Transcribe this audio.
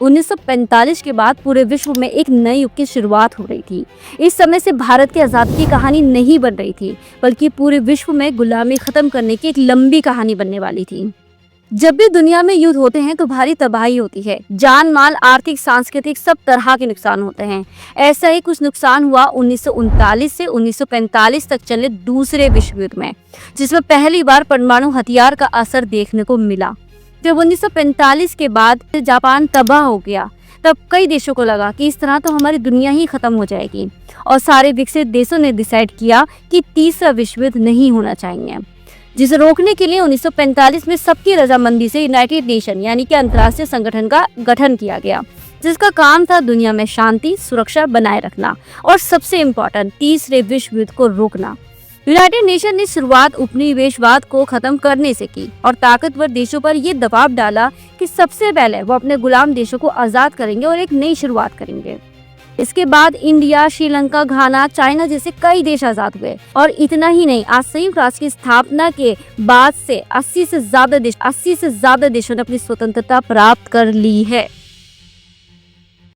1945 के बाद पूरे विश्व में एक नए युग की शुरुआत हो रही थी। इस समय से भारत की आज़ादी की कहानी नहीं बन रही थी, बल्कि पूरे विश्व में गुलामी खत्म करने की एक लंबी कहानी बनने वाली थी। जब भी दुनिया में युद्ध होते हैं तो भारी तबाही होती है, जान माल, आर्थिक, सांस्कृतिक सब तरह के नुकसान होते हैं। ऐसा ही कुछ नुकसान हुआ 1939 से 1945 तक चले दूसरे विश्व युद्ध में, जिसमें पहली बार परमाणु हथियार का असर देखने को मिला। जब 1945 के बाद जापान तबाह हो गया, तब कई देशों को लगा कि इस तरह तो हमारी दुनिया ही खत्म हो जाएगी, और सारे विकसित देशों ने डिसाइड किया कि तीसरा विश्व युद्ध नहीं होना चाहिए। जिसे रोकने के लिए 1945 में सबकी रजामंदी से यूनाइटेड नेशन यानी कि अंतर्राष्ट्रीय संगठन का गठन किया गया, जिसका काम था दुनिया में शांति सुरक्षा बनाए रखना और सबसे इम्पोर्टेंट तीसरे विश्व युद्ध को रोकना। यूनाइटेड नेशन ने शुरुआत उपनिवेशवाद को खत्म करने से की और ताकतवर देशों पर यह दबाव डाला कि सबसे पहले वो अपने गुलाम देशों को आजाद करेंगे और एक नई शुरुआत करेंगे। इसके बाद इंडिया, श्रीलंका, घाना, चाइना जैसे कई देश आजाद हुए। और इतना ही नहीं, आज संयुक्त राष्ट्र की स्थापना के बाद से 80 से ज्यादा देशों ने अपनी स्वतंत्रता प्राप्त कर ली है।